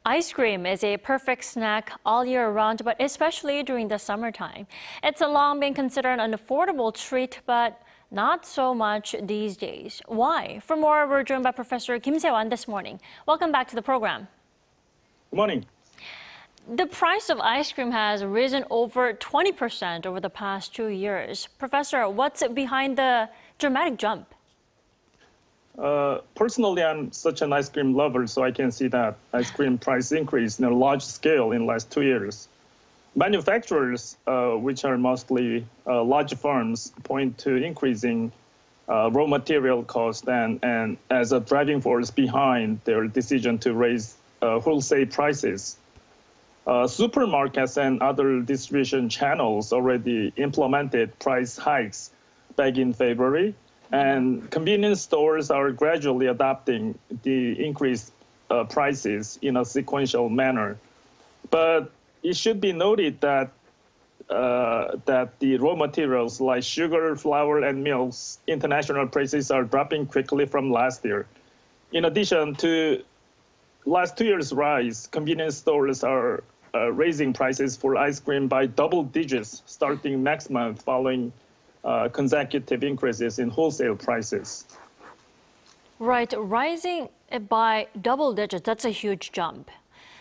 Ice cream is a perfect snack all year round, but especially during the summertime. It's long been considered an affordable treat, but not so much these days. Why? For more, we're joined by Professor Kim Seiwan this morning. Welcome back to the program. Good morning. The price of ice cream has risen over 20% over the past 2 years. Professor, what's behind the dramatic jump? Personally, I'm such an ice cream lover, so I can see that ice cream price increase in a large scale in the last 2 years. Manufacturers, which are mostly large firms, point to increasing raw material cost and as a driving force behind their decision to raise wholesale prices. Supermarkets and other distribution channels already implemented price hikes back in February, and convenience stores are gradually adopting the increased prices in a sequential manner. But it should be noted that the raw materials like sugar, flour, and milks, international prices are dropping quickly from last year. In addition to last 2 years' rise, convenience stores are raising prices for ice cream by double digits starting next month following consecutive increases in wholesale prices. Right, rising by double digits, that's a huge jump.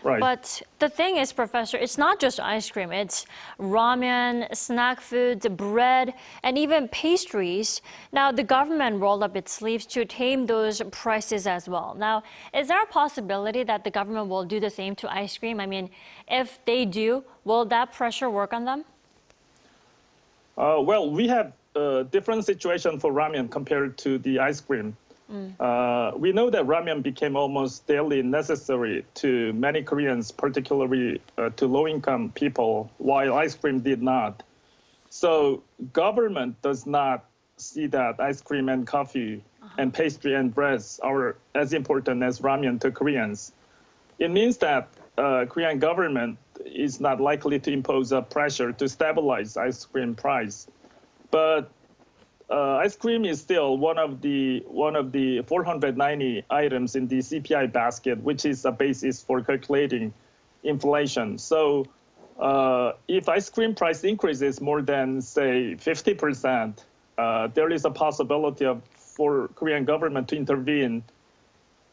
Right. But the thing is, Professor, it's not just ice cream. It's ramen, snack foods, bread, and even pastries. Now, the government rolled up its sleeves to tame those prices as well. Now, is there a possibility that the government will do the same to ice cream? I mean, if they do, will that pressure work on them? Well, we have a different situation for ramen compared to the ice cream. We know that ramen became almost daily necessary to many Koreans, particularly to low-income people, while ice cream did not. So government does not see that ice cream and coffee and pastry and breads are as important as ramen to Koreans. It means that Korean government is not likely to impose a pressure to stabilize ice cream price. But ice cream is still one of the 490 items in the CPI basket, which is a basis for calculating inflation. So if ice cream price increases more than, say, 50%, there is a possibility for Korean government to intervene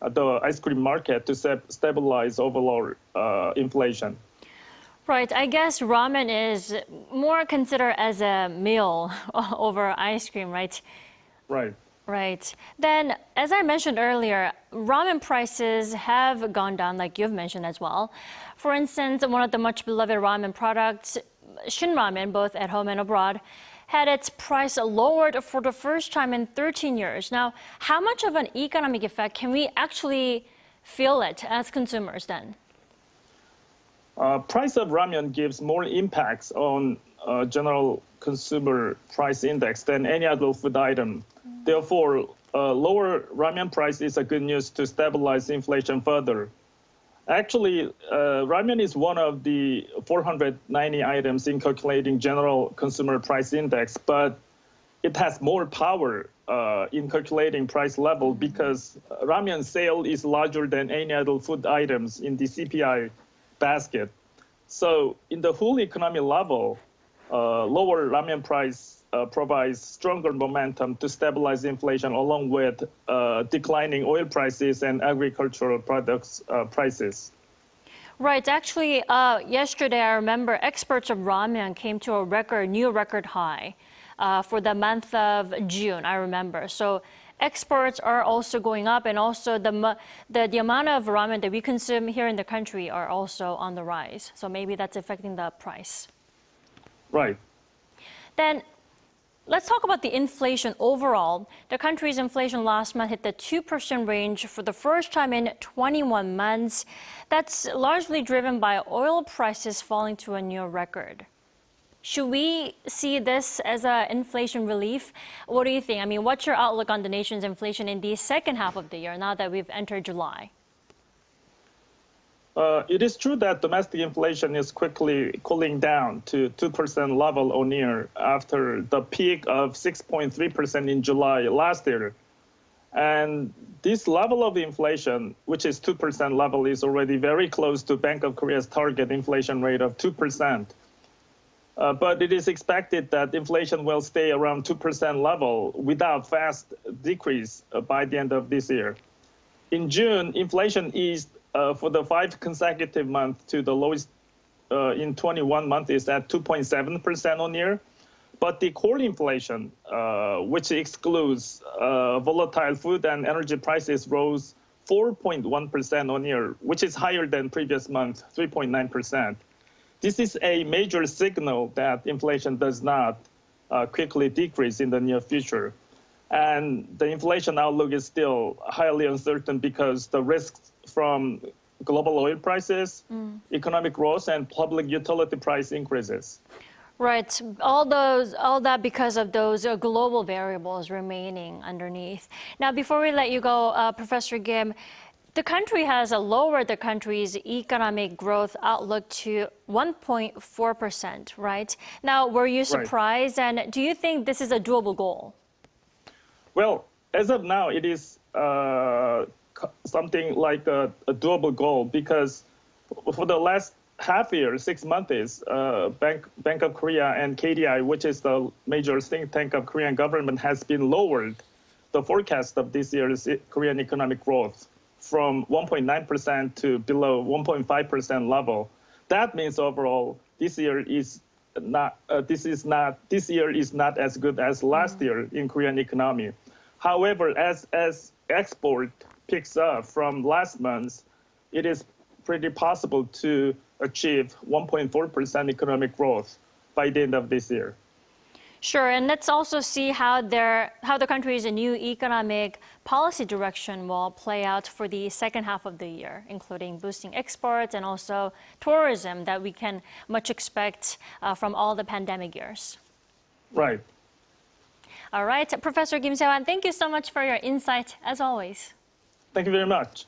the ice cream market to stabilize overall inflation. Right. I guess ramen is more considered as a meal over ice cream, right? Right. Right. Then, as I mentioned earlier, ramen prices have gone down, like you've mentioned as well. For instance, one of the much beloved ramen products, Shin Ramen, both at home and abroad, had its price lowered for the first time in 13 years. Now, how much of an economic effect can we actually feel it as consumers then? Price of ramen gives more impacts on general consumer price index than any other food item. Therefore, lower ramen price is a good news to stabilize inflation further. Actually, ramen is one of the 490 items in calculating general consumer price index, but it has more power in calculating price level because ramen sale is larger than any other food items in the CPI basket. So in the whole economy level, lower ramen price provides stronger momentum to stabilize inflation along with declining oil prices and agricultural products prices. Right. Actually, yesterday, I remember exports of ramen came to a new record high for the month of June, I remember. So exports are also going up, and also the amount of ramen that we consume here in the country are also on the rise. So maybe that's affecting the price. Right. Then let's talk about the inflation overall. The country's inflation last month hit the 2% range for the first time in 21 months. That's largely driven by oil prices falling to a new record. Should we see this as an inflation relief? What do you think? I mean, what's your outlook on the nation's inflation in the second half of the year, now that we've entered July? It is true that domestic inflation is quickly cooling down to 2% level or near after the peak of 6.3% in July last year. And this level of inflation, which is 2% level, is already very close to Bank of Korea's target inflation rate of 2%. But it is expected that inflation will stay around 2% level without fast decrease by the end of this year. In June, inflation eased for the 5 consecutive months to the lowest in 21 months is at 2.7% on year. But the core inflation, which excludes volatile food and energy prices, rose 4.1% on year, which is higher than previous month, 3.9%. This is a major signal that inflation does not quickly decrease in the near future. And the inflation outlook is still highly uncertain because the risks from global oil prices, economic growth, and public utility price increases. Right, all that because of those global variables remaining underneath. Now, before we let you go, Professor Kim, the country has lowered the country's economic growth outlook to 1.4%, right? Now, were you surprised, and do you think this is a doable goal? Well, as of now, it is something like a doable goal because for the last half year, 6 months, Bank of Korea and KDI, which is the major think tank of Korean government, has been lowered the forecast of this year's Korean economic growth from 1.9% to below 1.5% level. That means overall, this year is not as good as last year in Korean economy. However, as export picks up from last month, it is pretty possible to achieve 1.4% economic growth by the end of this year. Sure, and let's also see how the country's new economic policy direction will play out for the second half of the year, including boosting exports and also tourism that we can much expect from all the pandemic years. Right. All right, Professor Kim Seiwan, thank you so much for your insight, as always. Thank you very much.